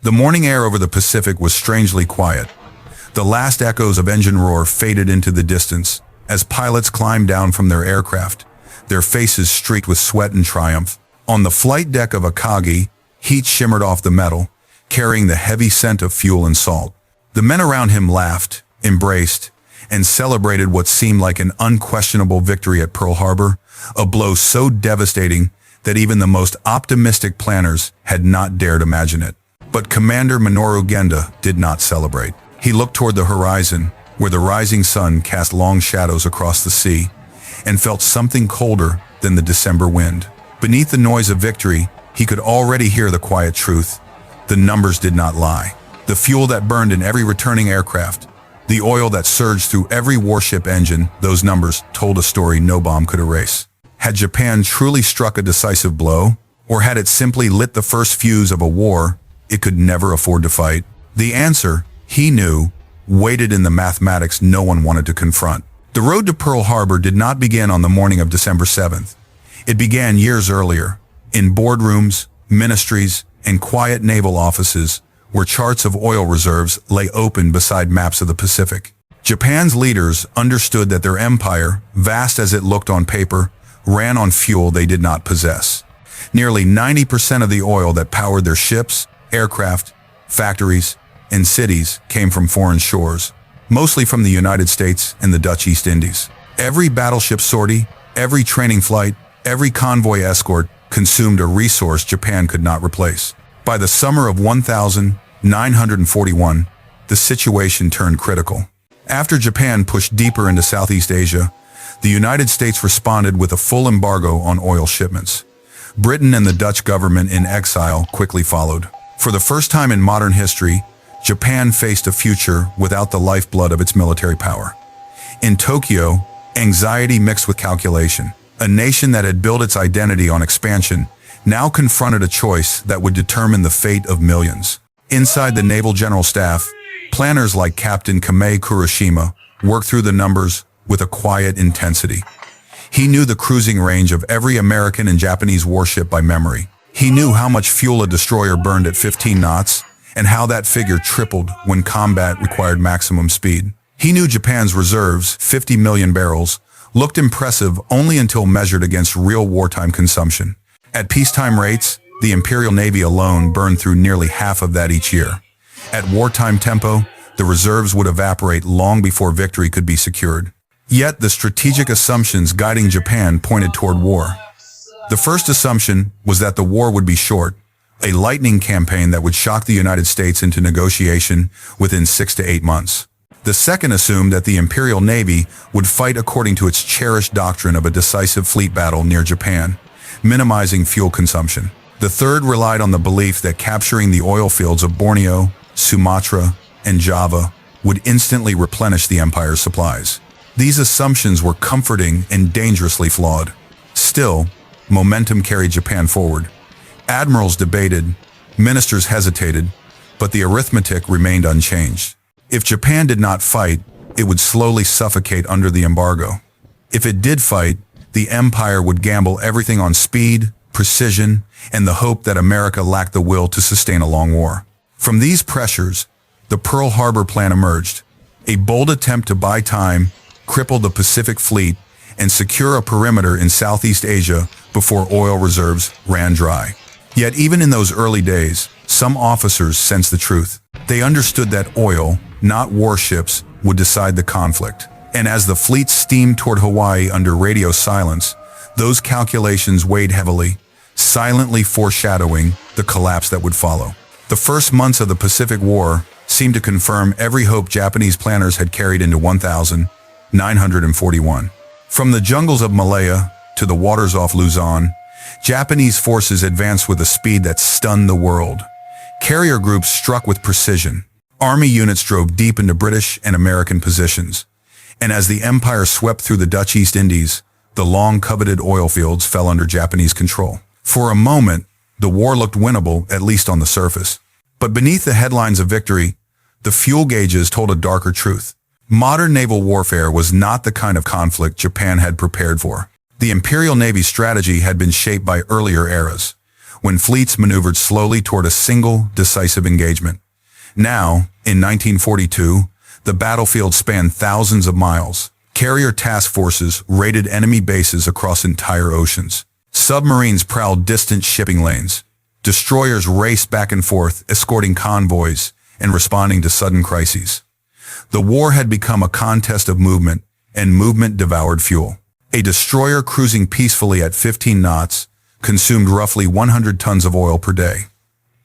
The morning air over the Pacific was strangely quiet. The last echoes of engine roar faded into the distance as pilots climbed down from their aircraft, their faces streaked with sweat and triumph. On the flight deck of Akagi, heat shimmered off the metal, carrying the heavy scent of fuel and salt. The men around him laughed, embraced, and celebrated what seemed like an unquestionable victory at Pearl Harbor, a blow so devastating that even the most optimistic planners had not dared imagine it. But Commander Minoru Genda did not celebrate. He looked toward the horizon, where the rising sun cast long shadows across the sea, and felt something colder than the December wind. Beneath the noise of victory, he could already hear the quiet truth. The numbers did not lie. The fuel that burned in every returning aircraft, the oil that surged through every warship engine, those numbers told a story no bomb could erase. Had Japan truly struck a decisive blow, or had it simply lit the first fuse of a war it could never afford to fight? The answer, he knew, waited in the mathematics no one wanted to confront. The road to Pearl Harbor did not begin on the morning of December 7th. It began years earlier, in boardrooms, ministries, and quiet naval offices where charts of oil reserves lay open beside maps of the Pacific. Japan's leaders understood that their empire, vast as it looked on paper, ran on fuel they did not possess. Nearly 90% of the oil that powered their ships, aircraft, factories, and cities came from foreign shores, mostly from the United States and the Dutch East Indies. Every battleship sortie, every training flight, every convoy escort consumed a resource Japan could not replace. By the summer of 1941, the situation turned critical. After Japan pushed deeper into Southeast Asia, the United States responded with a full embargo on oil shipments. Britain and the Dutch government in exile quickly followed. For the first time in modern history, Japan faced a future without the lifeblood of its military power. In Tokyo, anxiety mixed with calculation. A nation that had built its identity on expansion now confronted a choice that would determine the fate of millions. Inside the Naval General Staff, planners like Captain Kamei Kurashima worked through the numbers with a quiet intensity. He knew the cruising range of every American and Japanese warship by memory. He knew how much fuel a destroyer burned at 15 knots, and how that figure tripled when combat required maximum speed. He knew Japan's reserves, 50 million barrels, looked impressive only until measured against real wartime consumption. At peacetime rates, the Imperial Navy alone burned through nearly half of that each year. At wartime tempo, the reserves would evaporate long before victory could be secured. Yet the strategic assumptions guiding Japan pointed toward war. The first assumption was that the war would be short, a lightning campaign that would shock the United States into negotiation within 6 to 8 months. The second assumed that the Imperial Navy would fight according to its cherished doctrine of a decisive fleet battle near Japan, minimizing fuel consumption. The third relied on the belief that capturing the oil fields of Borneo, Sumatra, and Java would instantly replenish the empire's supplies. These assumptions were comforting and dangerously flawed. Still, momentum carried Japan forward. Admirals debated, ministers hesitated, but the arithmetic remained unchanged. If Japan did not fight, it would slowly suffocate under the embargo. If it did fight, the empire would gamble everything on speed, precision, and the hope that America lacked the will to sustain a long war. From these pressures, the Pearl Harbor Plan emerged, a bold attempt to buy time, cripple the Pacific Fleet, and secure a perimeter in Southeast Asia before oil reserves ran dry. Yet even in those early days, some officers sensed the truth. They understood that oil, not warships, would decide the conflict. And as the fleet steamed toward Hawaii under radio silence, those calculations weighed heavily, silently foreshadowing the collapse that would follow. The first months of the Pacific War seemed to confirm every hope Japanese planners had carried into 1941. From the jungles of Malaya to the waters off Luzon, Japanese forces advanced with a speed that stunned the world. Carrier groups struck with precision. Army units drove deep into British and American positions. And as the empire swept through the Dutch East Indies, the long-coveted oil fields fell under Japanese control. For a moment, the war looked winnable, at least on the surface. But beneath the headlines of victory, the fuel gauges told a darker truth. Modern naval warfare was not the kind of conflict Japan had prepared for. The Imperial Navy's strategy had been shaped by earlier eras, when fleets maneuvered slowly toward a single, decisive engagement. Now, in 1942, the battlefield spanned thousands of miles. Carrier task forces raided enemy bases across entire oceans. Submarines prowled distant shipping lanes. Destroyers raced back and forth, escorting convoys and responding to sudden crises. The war had become a contest of movement, and movement devoured fuel. A destroyer cruising peacefully at 15 knots consumed roughly 100 tons of oil per day.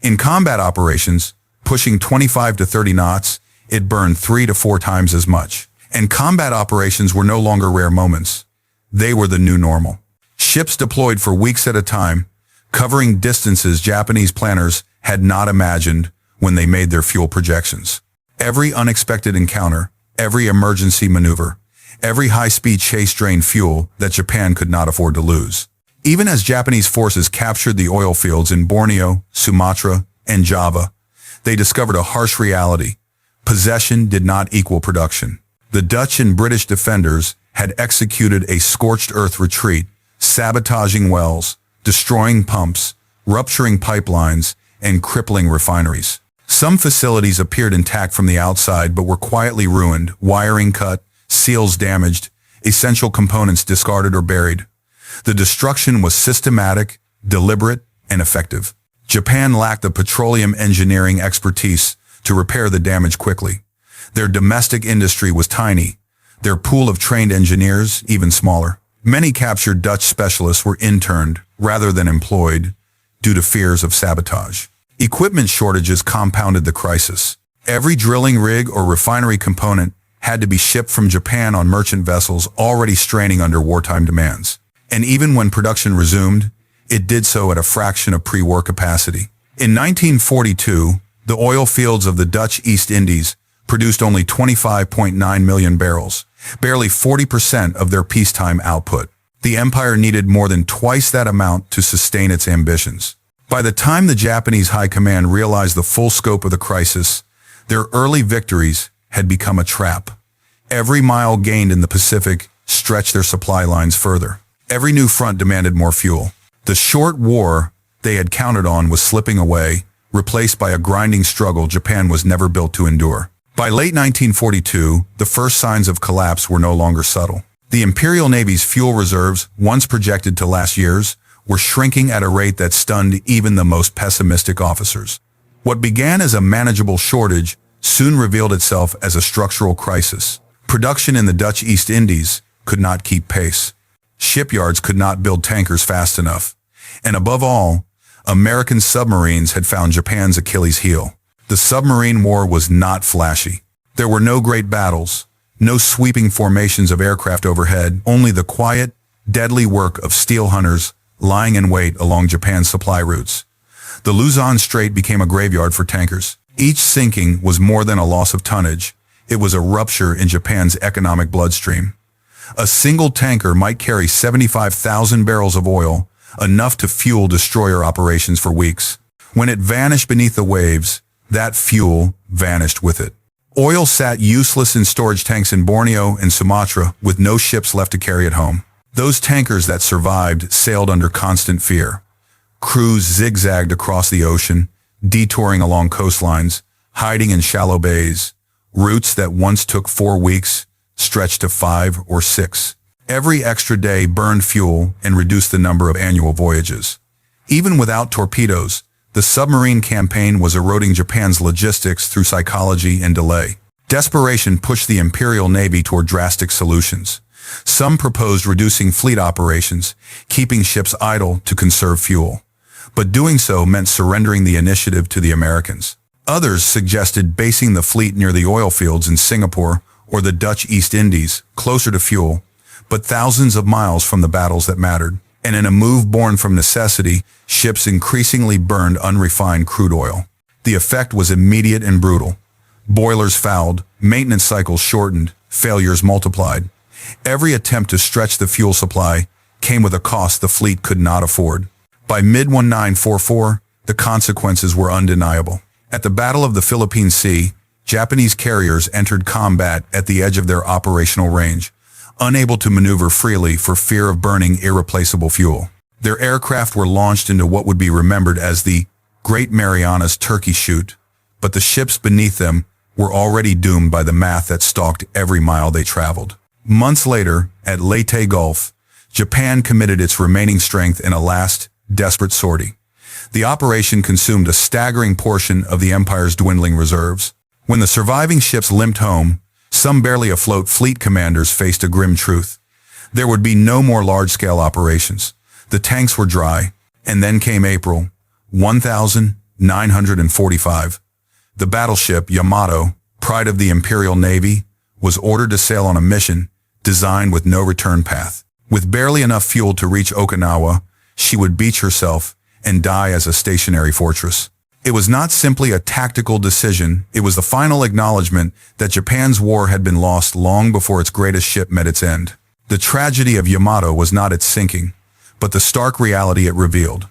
In combat operations, pushing 25 to 30 knots, it burned 3 to 4 times as much. And combat operations were no longer rare moments. They were the new normal. Ships deployed for weeks at a time, covering distances Japanese planners had not imagined when they made their fuel projections. Every unexpected encounter, every emergency maneuver, every high-speed chase drained fuel that Japan could not afford to lose. Even as Japanese forces captured the oil fields in Borneo, Sumatra, and Java, they discovered a harsh reality. Possession did not equal production. The Dutch and British defenders had executed a scorched earth retreat, sabotaging wells, destroying pumps, rupturing pipelines, and crippling refineries. Some facilities appeared intact from the outside but were quietly ruined, wiring cut, seals damaged, essential components discarded or buried. The destruction was systematic, deliberate, and effective. Japan lacked the petroleum engineering expertise to repair the damage quickly. Their domestic industry was tiny, their pool of trained engineers even smaller. Many captured Dutch specialists were interned rather than employed due to fears of sabotage. Equipment shortages compounded the crisis. Every drilling rig or refinery component had to be shipped from Japan on merchant vessels already straining under wartime demands. And even when production resumed, it did so at a fraction of pre-war capacity. In 1942, the oil fields of the Dutch East Indies produced only 25.9 million barrels, barely 40% of their peacetime output. The empire needed more than twice that amount to sustain its ambitions. By the time the Japanese high command realized the full scope of the crisis, their early victories had become a trap. Every mile gained in the Pacific stretched their supply lines further. Every new front demanded more fuel. The short war they had counted on was slipping away, replaced by a grinding struggle Japan was never built to endure. By late 1942, the first signs of collapse were no longer subtle. The Imperial Navy's fuel reserves, once projected to last years, were shrinking at a rate that stunned even the most pessimistic officers. What began as a manageable shortage soon revealed itself as a structural crisis. Production in the Dutch East Indies could not keep pace. Shipyards could not build tankers fast enough. And above all, American submarines had found Japan's Achilles heel. The submarine war was not flashy. There were no great battles, no sweeping formations of aircraft overhead, only the quiet, deadly work of steel hunters lying in wait along Japan's supply routes. The Luzon Strait became a graveyard for tankers. Each sinking was more than a loss of tonnage. It was a rupture in Japan's economic bloodstream. A single tanker might carry 75,000 barrels of oil, enough to fuel destroyer operations for weeks. When it vanished beneath the waves, that fuel vanished with it. Oil sat useless in storage tanks in Borneo and Sumatra with no ships left to carry it home. Those tankers that survived sailed under constant fear. Crews zigzagged across the ocean, detouring along coastlines, hiding in shallow bays. Routes that once took 4 weeks stretched to 5 or 6. Every extra day burned fuel and reduced the number of annual voyages. Even without torpedoes, the submarine campaign was eroding Japan's logistics through psychology and delay. Desperation pushed the Imperial Navy toward drastic solutions. Some proposed reducing fleet operations, keeping ships idle to conserve fuel. But doing so meant surrendering the initiative to the Americans. Others suggested basing the fleet near the oil fields in Singapore or the Dutch East Indies, closer to fuel, but thousands of miles from the battles that mattered. And in a move born from necessity, ships increasingly burned unrefined crude oil. The effect was immediate and brutal. Boilers fouled, maintenance cycles shortened, failures multiplied. Every attempt to stretch the fuel supply came with a cost the fleet could not afford. By mid-1944, the consequences were undeniable. At the Battle of the Philippine Sea, Japanese carriers entered combat at the edge of their operational range, unable to maneuver freely for fear of burning irreplaceable fuel. Their aircraft were launched into what would be remembered as the Great Marianas Turkey Shoot, but the ships beneath them were already doomed by the math that stalked every mile they traveled. Months later, at Leyte Gulf, Japan committed its remaining strength in a last, desperate sortie. The operation consumed a staggering portion of the Empire's dwindling reserves. When the surviving ships limped home, some barely afloat fleet commanders faced a grim truth. There would be no more large-scale operations. The tanks were dry, and then came April 1945. The battleship Yamato, pride of the Imperial Navy, was ordered to sail on a mission designed with no return path. With barely enough fuel to reach Okinawa, she would beach herself and die as a stationary fortress. It was not simply a tactical decision, it was the final acknowledgement that Japan's war had been lost long before its greatest ship met its end. The tragedy of Yamato was not its sinking, but the stark reality it revealed.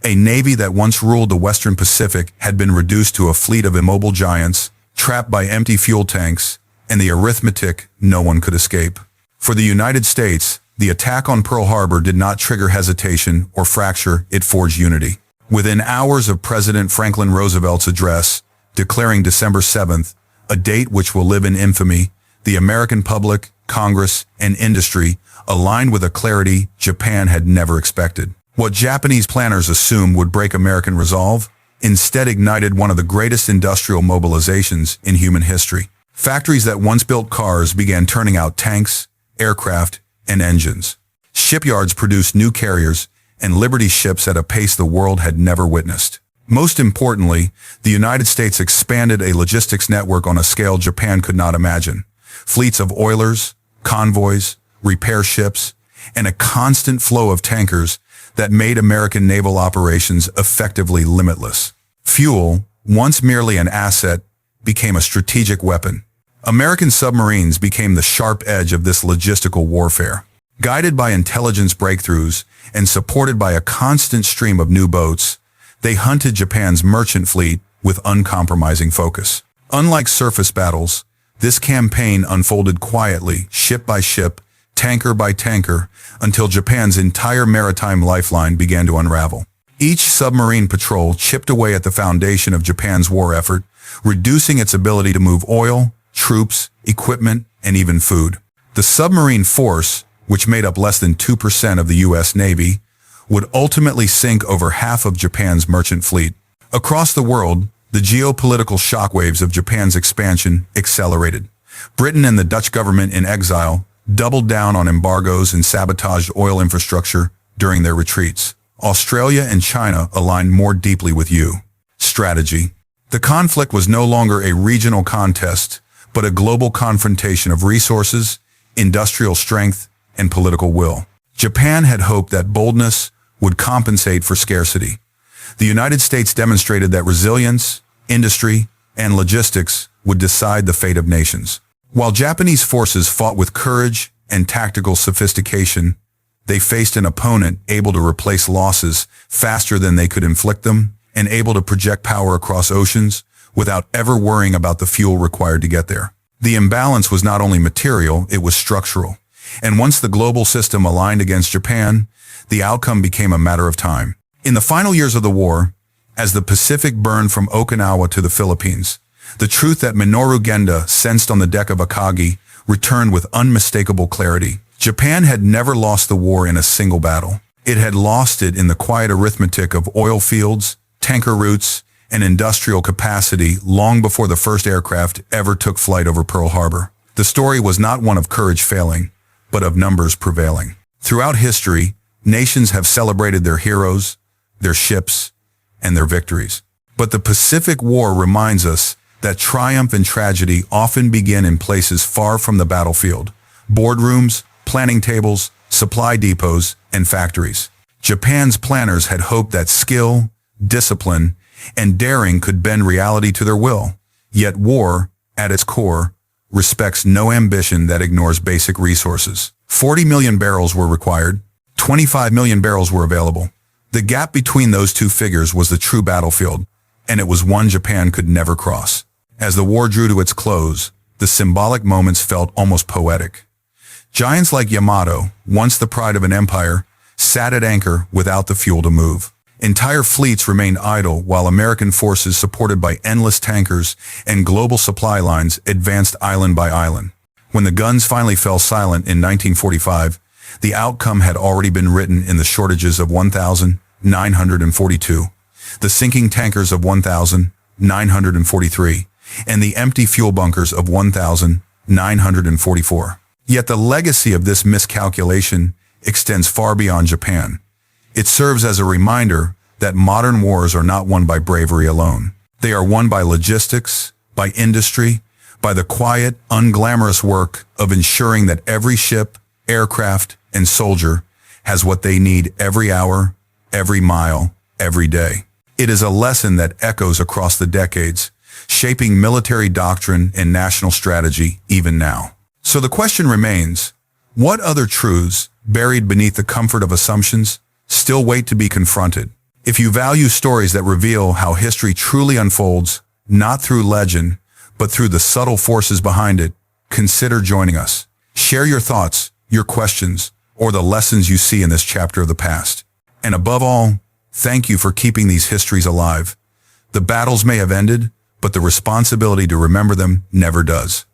A navy that once ruled the Western Pacific had been reduced to a fleet of immobile giants, trapped by empty fuel tanks, and the arithmetic no one could escape. For the United States, the attack on Pearl Harbor did not trigger hesitation or fracture, it forged unity. Within hours of President Franklin Roosevelt's address, declaring December 7th, a date which will live in infamy, the American public, Congress, and industry aligned with a clarity Japan had never expected. What Japanese planners assumed would break American resolve, instead ignited one of the greatest industrial mobilizations in human history. Factories that once built cars began turning out tanks, aircraft, and engines. Shipyards produced new carriers and Liberty ships at a pace the world had never witnessed. Most importantly, the United States expanded a logistics network on a scale Japan could not imagine. Fleets of oilers, convoys, repair ships, and a constant flow of tankers that made American naval operations effectively limitless. Fuel, once merely an asset, became a strategic weapon. American submarines became the sharp edge of this logistical warfare. Guided by intelligence breakthroughs and supported by a constant stream of new boats, they hunted Japan's merchant fleet with uncompromising focus. Unlike surface battles, this campaign unfolded quietly, ship by ship, tanker by tanker, until Japan's entire maritime lifeline began to unravel. Each submarine patrol chipped away at the foundation of Japan's war effort, reducing its ability to move oil, troops, equipment, and even food. The submarine force, which made up less than 2% of the U.S. Navy, would ultimately sink over half of Japan's merchant fleet. Across the world, the geopolitical shockwaves of Japan's expansion accelerated. Britain and the Dutch government in exile doubled down on embargoes and sabotaged oil infrastructure during their retreats. Australia and China aligned more deeply with U. Strategy. The conflict was no longer a regional contest, but a global confrontation of resources, industrial strength, and political will. Japan had hoped that boldness would compensate for scarcity. The United States demonstrated that resilience, industry, and logistics would decide the fate of nations. While Japanese forces fought with courage and tactical sophistication, they faced an opponent able to replace losses faster than they could inflict them and able to project power across oceans without ever worrying about the fuel required to get there. The imbalance was not only material, it was structural. And once the global system aligned against Japan, the outcome became a matter of time. In the final years of the war, as the Pacific burned from Okinawa to the Philippines, the truth that Minoru Genda sensed on the deck of Akagi returned with unmistakable clarity. Japan had never lost the war in a single battle. It had lost it in the quiet arithmetic of oil fields, tanker routes, and industrial capacity long before the first aircraft ever took flight over Pearl Harbor. The story was not one of courage failing, but of numbers prevailing. Throughout history, nations have celebrated their heroes, their ships, and their victories. But the Pacific War reminds us that triumph and tragedy often begin in places far from the battlefield: boardrooms, planning tables, supply depots, and factories. Japan's planners had hoped that skill, discipline, and daring could bend reality to their will. Yet war, at its core, respects no ambition that ignores basic resources. 40 million barrels were required. 25 million barrels were available. The gap between those two figures was the true battlefield, and it was one Japan could never cross. As the war drew to its close, the symbolic moments felt almost poetic. Giants like Yamato, once the pride of an empire, sat at anchor without the fuel to move. Entire fleets remained idle while American forces, supported by endless tankers and global supply lines, advanced island by island. When the guns finally fell silent in 1945, the outcome had already been written in the shortages of 1,942, the sinking tankers of 1,943, and the empty fuel bunkers of 1,944. Yet the legacy of this miscalculation extends far beyond Japan. It serves as a reminder that modern wars are not won by bravery alone. They are won by logistics, by industry, by the quiet, unglamorous work of ensuring that every ship, aircraft, and soldier has what they need every hour, every mile, every day. It is a lesson that echoes across the decades, shaping military doctrine and national strategy even now. So the question remains, what other truths, buried beneath the comfort of assumptions, still wait to be confronted? If you value stories that reveal how history truly unfolds, not through legend, but through the subtle forces behind it, consider joining us. Share your thoughts, your questions, or the lessons you see in this chapter of the past. And above all, thank you for keeping these histories alive. The battles may have ended, but the responsibility to remember them never does.